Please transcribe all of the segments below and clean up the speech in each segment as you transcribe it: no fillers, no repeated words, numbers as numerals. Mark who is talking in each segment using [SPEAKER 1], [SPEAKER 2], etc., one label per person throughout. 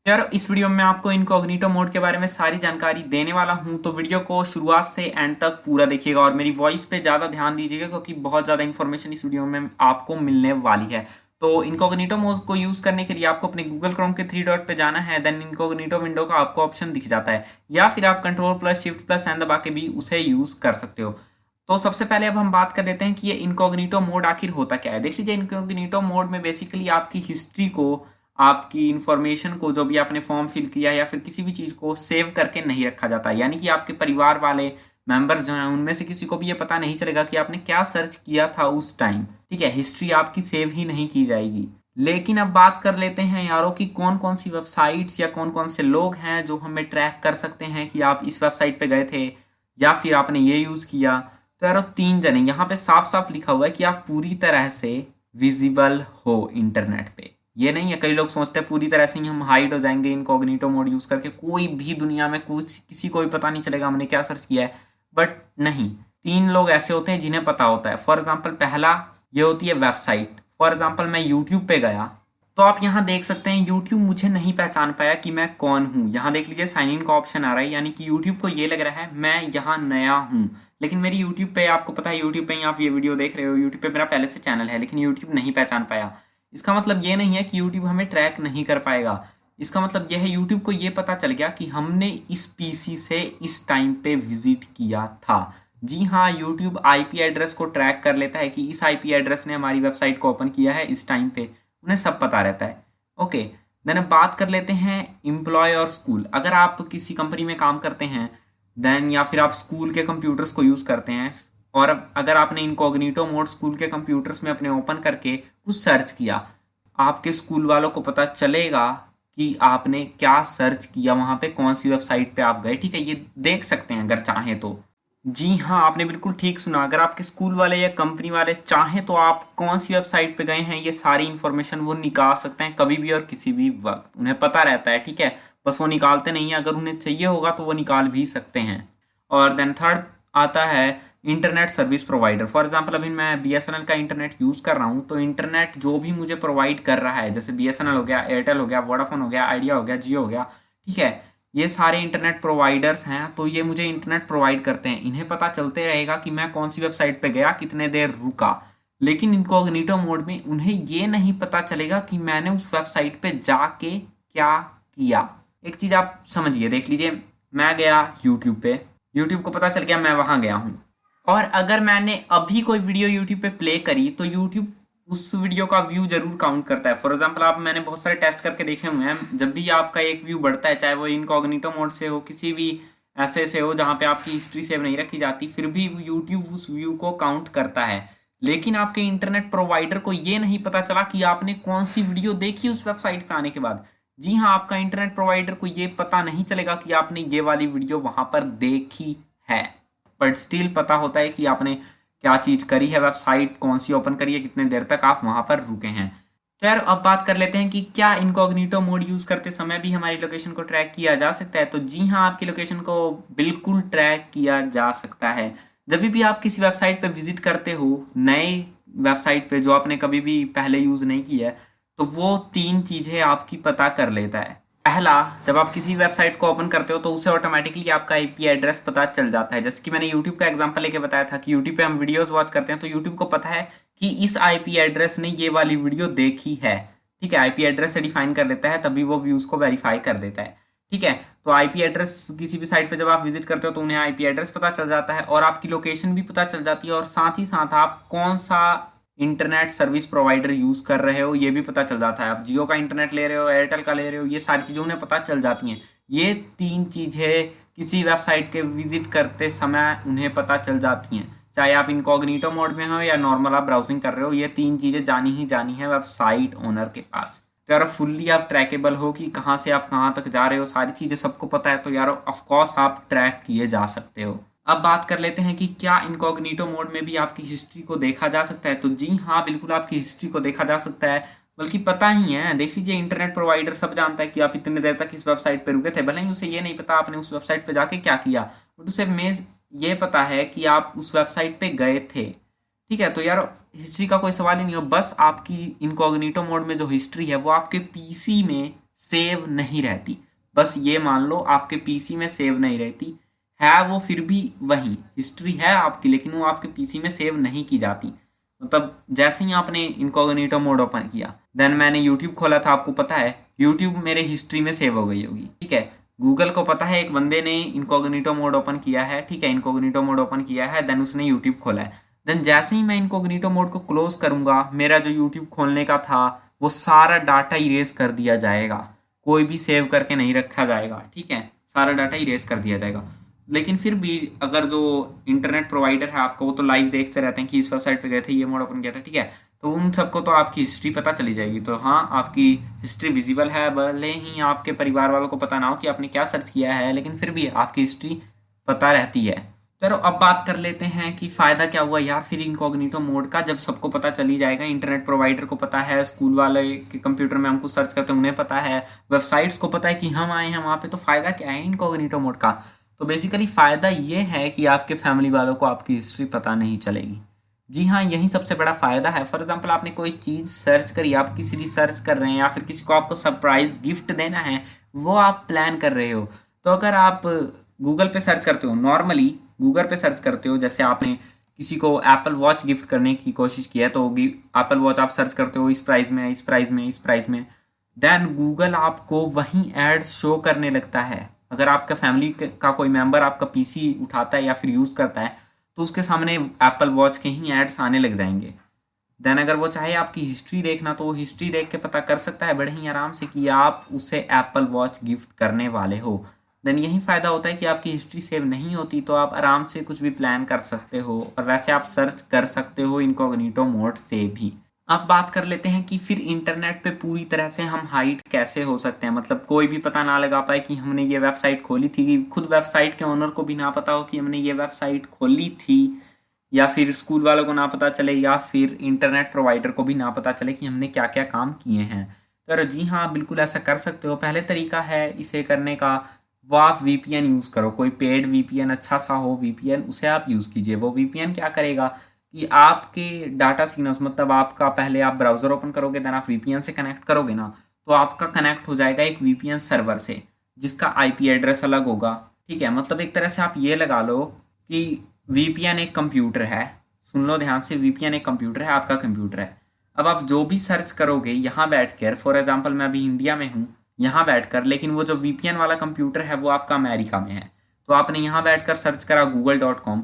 [SPEAKER 1] यार इस वीडियो में मैं आपको इनकॉग्निटो मोड के बारे में सारी जानकारी देने वाला हूं, तो वीडियो को शुरुआत से एंड तक पूरा देखिएगा और मेरी वॉइस पे ज़्यादा ध्यान दीजिएगा क्योंकि बहुत ज़्यादा इन्फॉर्मेशन इस वीडियो में आपको मिलने वाली है। तो इनकॉग्निटो मोड को यूज़ करने के लिए आपको अपने गूगल क्रोम के थ्री डॉट पे जाना है, देन इनकॉग्निटो विंडो का आपको ऑप्शन दिख जाता है, या फिर आप control plus shift plus N दबा के भी उसे यूज़ कर सकते हो। तो सबसे पहले अब हम बात कर लेते हैं कि ये इनकॉग्निटो मोड आखिर होता क्या है। देख लीजिए, इनकॉग्निटो मोड में बेसिकली आपकी हिस्ट्री को, आपकी इंफॉर्मेशन को, जो भी आपने फॉर्म फिल किया है या फिर किसी भी चीज़ को सेव करके नहीं रखा जाता। यानी कि आपके परिवार वाले मेंबर्स जो हैं उनमें से किसी को भी ये पता नहीं चलेगा कि आपने क्या सर्च किया था उस टाइम। ठीक है, हिस्ट्री आपकी सेव ही नहीं की जाएगी। लेकिन अब बात कर लेते हैं यारों कि कौन कौन सी वेबसाइट्स या कौन कौन से लोग हैं जो हमें ट्रैक कर सकते हैं कि आप इस वेबसाइट पे गए थे या फिर आपने ये यूज़ किया। तो यारो तीन जने, यहाँ पे साफ साफ लिखा हुआ है कि आप पूरी तरह से विजिबल हो इंटरनेट पे। ये नहीं है, कई लोग सोचते हैं पूरी तरह से ही हम हाइड हो जाएंगे इनकॉग्निटो मोड यूज़ करके, कोई भी दुनिया में कुछ किसी को भी पता नहीं चलेगा हमने क्या सर्च किया है। बट नहीं, तीन लोग ऐसे होते हैं जिन्हें पता होता है। फॉर एग्जाम्पल पहला, ये होती है वेबसाइट। फॉर एग्जाम्पल मैं यूट्यूब पे गया, तो आप यहाँ देख सकते हैं यूट्यूब मुझे नहीं पहचान पाया कि मैं कौन हूँ। यहाँ देख लीजिए साइन इन का ऑप्शन आ रहा है, यानी कि यूट्यूब को ये लग रहा है मैं यहाँ नया हूँ। लेकिन मेरी यूट्यूब पे, आपको पता है यूट्यूब पे ही आप ये वीडियो देख रहे हो, यूट्यूब पे मेरा पहले से चैनल है, लेकिन यूट्यूब नहीं पहचान पाया। इसका मतलब ये नहीं है कि यूट्यूब हमें ट्रैक नहीं कर पाएगा। इसका मतलब यह है यूट्यूब को ये पता चल गया कि हमने इस पीसी से इस टाइम पे विजिट किया था। जी हाँ, यूट्यूब आईपी एड्रेस को ट्रैक कर लेता है कि इस आईपी एड्रेस ने हमारी वेबसाइट को ओपन किया है इस टाइम पे, उन्हें सब पता रहता है। ओके, देन अब बात कर लेते हैं एम्प्लॉय और स्कूल। अगर आप किसी कंपनी में काम करते हैं देन, या फिर आप स्कूल के कंप्यूटर्स को यूज़ करते हैं, और अब अगर आपने इनकॉग्निटो मोड स्कूल के कंप्यूटर्स में अपने ओपन करके कुछ सर्च किया, आपके स्कूल वालों को पता चलेगा कि आपने क्या सर्च किया, वहाँ पे कौन सी वेबसाइट पे आप गए। ठीक है, ये देख सकते हैं अगर चाहें तो। जी हाँ, आपने बिल्कुल ठीक सुना, अगर आपके स्कूल वाले या कंपनी वाले चाहें तो आप कौन सी वेबसाइट पे गए हैं ये सारी इन्फॉर्मेशन वो निकाल सकते हैं कभी भी और किसी भी वक्त, उन्हें पता रहता है। ठीक है, बस वो निकालते नहीं है, अगर उन्हें चाहिए होगा तो वो निकाल भी सकते हैं। और देन थर्ड आता है internet service provider. For example अभी मैं बीएसएनएल का इंटरनेट यूज़ कर रहा हूँ, तो इंटरनेट जो भी मुझे प्रोवाइड कर रहा है, जैसे बीएसएनएल हो गया, एयरटेल हो गया, वोडाफोन हो गया, आइडिया हो गया, जियो हो गया, ठीक है, ये सारे इंटरनेट प्रोवाइडर्स हैं, तो ये मुझे इंटरनेट प्रोवाइड करते हैं। इन्हें पता चलते रहेगा कि मैं कौन सी वेबसाइट पे गया, कितने देर रुका। लेकिन इनकॉग्निटो मोड में उन्हें ये नहीं पता चलेगा कि मैंने उस वेबसाइट पे जाके क्या किया। एक चीज़ आप समझिए, देख लीजिए, मैं गया यूट्यूब पे, यूट्यूब को पता चल गया मैं वहाँ गया हूँ, और अगर मैंने अभी कोई वीडियो यूट्यूब पे प्ले करी तो यूट्यूब उस वीडियो का व्यू जरूर काउंट करता है। फॉर एग्जांपल आप, मैंने बहुत सारे टेस्ट करके देखे हुए हैं, जब भी आपका एक व्यू बढ़ता है, चाहे वो इनकॉग्निटो मोड से हो, किसी भी ऐसे से हो जहाँ पे आपकी हिस्ट्री सेव नहीं रखी जाती, फिर भी यूट्यूब उस व्यू को काउंट करता है। लेकिन आपके इंटरनेट प्रोवाइडर को ये नहीं पता चला कि आपने कौन सी वीडियो देखी उस वेबसाइट पे आने के बाद। जी हाँ, आपका इंटरनेट प्रोवाइडर को ये पता नहीं चलेगा कि आपने ये वाली वीडियो वहां पर देखी है, बट स्टिल पता होता है कि आपने क्या चीज़ करी है, वेबसाइट कौन सी ओपन करी है, कितने देर तक आप वहां पर रुके हैं। तो यार अब बात कर लेते हैं कि क्या इनकॉग्निटो मोड यूज़ करते समय भी हमारी लोकेशन को ट्रैक किया जा सकता है। तो जी हाँ, आपकी लोकेशन को बिल्कुल ट्रैक किया जा सकता है। जब भी आप किसी वेबसाइट पे विजिट करते हो, नए वेबसाइट पे जो आपने कभी भी पहले यूज़ नहीं की है, तो वो तीन चीज़ें आपकी पता कर लेता है। पहला, जब आप किसी वेबसाइट को ओपन करते हो तो उसे ऑटोमेटिकली आपका आईपी एड्रेस पता चल जाता है। जैसे कि मैंने यूट्यूब का एग्जांपल लेके बताया था कि यूट्यूब पे हम वीडियोस वॉच करते हैं, तो यूट्यूब को पता है कि इस आईपी एड्रेस ने ये वाली वीडियो देखी है। ठीक है, आईपी एड्रेस से डिफाइन कर लेता है, तभी वो व्यूज़ को वेरीफाई कर देता है। ठीक है, तो आईपी एड्रेस, किसी भी साइट पे जब आप विजिट करते हो तो उन्हें आईपी एड्रेस पता चल जाता है और आपकी लोकेशन भी पता चल जाती है, और साथ ही साथ आप कौन सा इंटरनेट सर्विस प्रोवाइडर यूज़ कर रहे हो ये भी पता चल जाता है। आप जियो का इंटरनेट ले रहे हो, एयरटेल का ले रहे हो, ये सारी चीज़ें उन्हें पता चल जाती हैं। ये तीन चीज़ें किसी वेबसाइट के विजिट करते समय उन्हें पता चल जाती हैं, चाहे आप इनकॉग्निटो मोड में हो या नॉर्मल आप ब्राउजिंग कर रहे हो, ये तीन चीज़ें जानी ही जानी है वेबसाइट ओनर के पास। तो यार फुल्ली आप ट्रैकेबल हो कि कहाँ से आप कहाँ तक जा रहे हो, सारी चीज़ें सबको पता है, तो यार ऑफकोर्स आप ट्रैक किए जा सकते हो। अब बात कर लेते हैं कि क्या इनकॉग्निटो मोड में भी आपकी हिस्ट्री को देखा जा सकता है। तो जी हाँ, बिल्कुल आपकी हिस्ट्री को देखा जा सकता है, बल्कि पता ही है। देख लीजिए, इंटरनेट प्रोवाइडर सब जानता है कि आप इतने देर तक इस वेबसाइट पे रुके थे, भले ही उसे ये नहीं पता आपने उस वेबसाइट पे जाके क्या किया, बट उसे मेज ये पता है कि आप उस वेबसाइट पे गए थे। ठीक है, तो यार हिस्ट्री का कोई सवाल ही नहीं हो, बस आपकी इनकॉग्निटो मोड में जो हिस्ट्री है वो आपके पीसी में सेव नहीं रहती। बस ये मान लो आपके पीसी में सेव नहीं रहती है, वो फिर भी वही हिस्ट्री है आपकी, लेकिन वो आपके पीसी में सेव नहीं की जाती। मतलब जैसे ही आपने इनकॉग्निटो मोड ओपन किया, देन मैंने यूट्यूब खोला था, आपको पता है यूट्यूब मेरे हिस्ट्री में सेव हो गई होगी, ठीक है। गूगल को पता है एक बंदे ने इनकॉग्निटो मोड ओपन किया है, ठीक है, इनकॉग्निटो मोड ओपन किया है, देन उसने यूट्यूब खोला है। देन जैसे ही मैं इनकॉग्निटो मोड को क्लोज करूंगा, मेरा जो यूट्यूब खोलने का था वो सारा डाटा इरेज कर दिया जाएगा, कोई भी सेव करके नहीं रखा जाएगा, ठीक है, सारा डाटा इरेज कर दिया जाएगा। लेकिन फिर भी अगर जो इंटरनेट प्रोवाइडर है आपका, वो तो लाइव देखते रहते हैं कि इस वेबसाइट पे गए थे, ये मोड ओपन किया था, ठीक है, तो उन सबको तो आपकी हिस्ट्री पता चली जाएगी। तो हाँ, आपकी हिस्ट्री विजिबल है, भले ही आपके परिवार वालों को पता ना हो कि आपने क्या सर्च किया है, लेकिन फिर भी आपकी हिस्ट्री पता रहती है। चलो अब बात कर लेते हैं कि फ़ायदा क्या हुआ यार फिर इनकॉग्निटो मोड का, जब सबको पता चली जाएगा, इंटरनेट प्रोवाइडर को पता है, स्कूल वाले के कंप्यूटर में हम कुछ सर्च करते हैं उन्हें पता है, वेबसाइट्स को पता है कि हम आए हैं वहाँ पे, तो फ़ायदा क्या है इनकॉग्निटो मोड का? तो बेसिकली फ़ायदा ये है कि आपके फैमिली वालों को आपकी हिस्ट्री पता नहीं चलेगी। जी हाँ, यही सबसे बड़ा फ़ायदा है। फॉर एग्जांपल आपने कोई चीज़ सर्च करी, आप किसी रिसर्च कर रहे हैं या फिर किसी को आपको सरप्राइज़ गिफ्ट देना है, वो आप प्लान कर रहे हो, तो अगर आप गूगल पे सर्च करते हो, नॉर्मली गूगल पे सर्च करते हो, जैसे आपने किसी को एप्पल वॉच गिफ्ट करने की कोशिश की है, तो एप्पल वॉच आप सर्च करते हो इस प्राइस में, इस प्राइस में, इस प्राइस में, देन गूगल आपको वहीं एड्स शो करने लगता है। अगर आपका फैमिली का कोई मेंबर आपका पीसी उठाता है या फिर यूज़ करता है, तो उसके सामने एप्पल वॉच के ही एड्स आने लग जाएंगे। देन अगर वो चाहे आपकी हिस्ट्री देखना, तो वो हिस्ट्री देख के पता कर सकता है बड़े ही आराम से कि आप उसे एप्पल वॉच गिफ्ट करने वाले हो। देन यही फ़ायदा होता है कि आपकी हिस्ट्री सेव नहीं होती, तो आप आराम से कुछ भी प्लान कर सकते हो, और वैसे आप सर्च कर सकते हो इनकॉग्निटो मोड से भी। अब बात कर लेते हैं कि फिर इंटरनेट पे पूरी तरह से हम हाइड कैसे हो सकते हैं, मतलब कोई भी पता ना लगा पाए कि हमने ये वेबसाइट खोली थी, कि खुद वेबसाइट के ओनर को भी ना पता हो कि हमने ये वेबसाइट खोली थी, या फिर स्कूल वालों को ना पता चले, या फिर इंटरनेट प्रोवाइडर को भी ना पता चले कि हमने क्या क्या काम किए हैं। तो जी हाँ, बिल्कुल ऐसा कर सकते हो। पहले तरीका है इसे करने का, वो आप वीपीएन यूज़ करो, कोई पेड वीपीएन अच्छा सा हो वीपीएन, उसे आप यूज़ कीजिए। वो वीपीएन क्या करेगा कि आपके डाटा सिग्नल्स, मतलब आपका पहले आप ब्राउज़र ओपन करोगे, देन आप वीपीएन से कनेक्ट करोगे ना, तो आपका कनेक्ट हो जाएगा एक वीपीएन सर्वर से, जिसका आईपी एड्रेस अलग होगा, ठीक है। मतलब एक तरह से आप ये लगा लो कि वीपीएन एक कंप्यूटर है, सुन लो ध्यान से, वीपीएन एक कंप्यूटर है, आपका कंप्यूटर है। अब आप जो भी सर्च करोगे यहाँ बैठकर, फॉर एग्जांपल मैं अभी इंडिया में हूँ यहाँ बैठकर, लेकिन वो जो वीपीएन वाला कंप्यूटर है वो आपका अमेरिका में है, तो आपने यहाँ बैठकर सर्च करा google.com,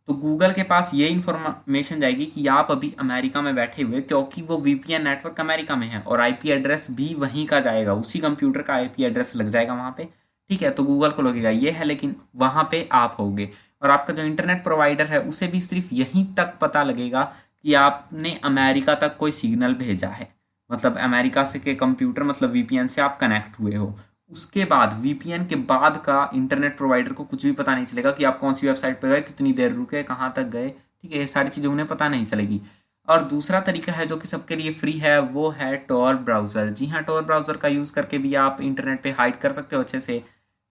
[SPEAKER 1] तो गूगल के पास ये इन्फॉर्मेशन जाएगी कि आप अभी अमेरिका में बैठे हुए, क्योंकि वो वीपीएन नेटवर्क अमेरिका में है, और आईपी एड्रेस भी वहीं का जाएगा, उसी कंप्यूटर का आईपी एड्रेस लग जाएगा वहाँ पे, ठीक है। तो गूगल को लगेगा ये है, लेकिन वहाँ पे आप होगे, और आपका जो इंटरनेट प्रोवाइडर है उसे भी सिर्फ यहीं तक पता लगेगा कि आपने अमेरिका तक कोई सिग्नल भेजा है, मतलब अमेरिका से के कंप्यूटर, मतलब वीपीएन से आप कनेक्ट हुए हो। उसके बाद वीपीएन के बाद का इंटरनेट प्रोवाइडर को कुछ भी पता नहीं चलेगा कि आप कौन सी वेबसाइट पर गए, कितनी देर रुके, कहाँ तक गए, ठीक है, ये सारी चीज़ें उन्हें पता नहीं चलेगी। और दूसरा तरीका है जो कि सबके लिए फ्री है, वो है टॉर ब्राउज़र। जी हाँ, टॉर ब्राउज़र का यूज़ करके भी आप इंटरनेट पे हाइड कर सकते हो अच्छे से,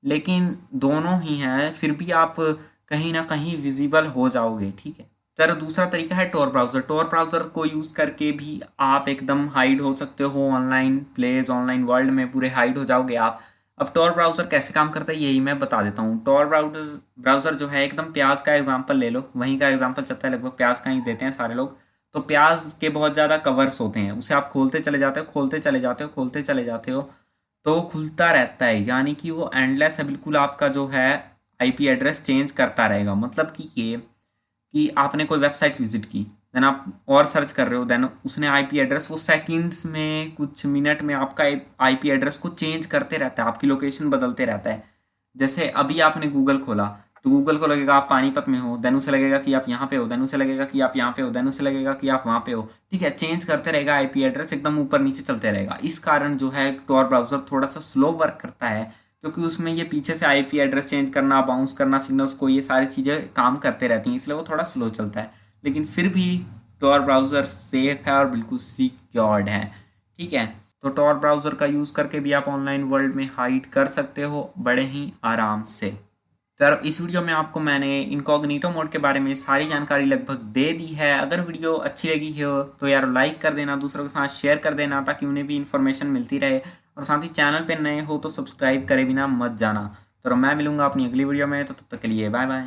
[SPEAKER 1] लेकिन दोनों ही हैं, फिर भी आप कहीं ना कहीं विजिबल हो जाओगे, ठीक है। चलो दूसरा तरीका है टॉर ब्राउज़र। टॉर ब्राउज़र को यूज़ करके भी आप एकदम हाइड हो सकते हो ऑनलाइन प्लेस, ऑनलाइन वर्ल्ड में पूरे हाइड हो जाओगे आप। अब टॉर ब्राउज़र कैसे काम करता है यही मैं बता देता हूँ। टॉर ब्राउज़र जो है, एकदम प्याज का एग्जांपल ले लो, वहीं का एग्जांपल चलता है, लगभग प्याज का ही देते हैं सारे लोग। तो प्याज के बहुत ज़्यादा कवर्स होते हैं, उसे आप खोलते चले जाते हो, खोलते चले जाते हो, खोलते चले जाते हो, तो खुलता रहता है, यानी कि वो एंडलेस है बिल्कुल। आपका जो है आईपी एड्रेस चेंज करता रहेगा, मतलब कि ये कि आपने कोई वेबसाइट विजिट की, देन आप और सर्च कर रहे हो, देन उसने आईपी एड्रेस वो सेकंड्स में, कुछ मिनट में आपका आईपी एड्रेस को चेंज करते रहता है, आपकी लोकेशन बदलते रहता है। जैसे अभी आपने गूगल खोला, तो गूगल को लगेगा आप पानीपत में हो, देन उसे लगेगा कि आप यहाँ पे हो, देन उसे लगेगा कि आप यहाँ पे हो, देन उसे लगेगा कि आप वहाँ पे हो, ठीक है। चेंज करते रहेगा आईपी एड्रेस, एकदम ऊपर नीचे चलते रहेगा। इस कारण जो है टॉर ब्राउज़र थोड़ा सा स्लो वर्क करता है, क्योंकि उसमें ये पीछे से आईपी एड्रेस चेंज करना, बाउंस करना सिग्नल्स को, ये सारी चीज़ें काम करते रहती हैं, इसलिए वो थोड़ा स्लो चलता है। लेकिन फिर भी टॉर ब्राउज़र सेफ है और बिल्कुल सिक्योर्ड है, ठीक है। तो टॉर ब्राउज़र का यूज़ करके भी आप ऑनलाइन वर्ल्ड में हाइड कर सकते हो बड़े ही आराम से। तो इस वीडियो में आपको मैंने इनकॉग्निटो मोड के बारे में सारी जानकारी लगभग दे दी है। अगर वीडियो अच्छी लगी हो तो यार लाइक कर देना, दूसरों के साथ शेयर कर देना, ताकि उन्हें भी इन्फॉर्मेशन मिलती रहे। और साथ ही चैनल पे नए हो तो सब्सक्राइब करे बिना मत जाना। तो मैं मिलूंगा अपनी अगली वीडियो में, तो तब तक के लिए बाय बाय।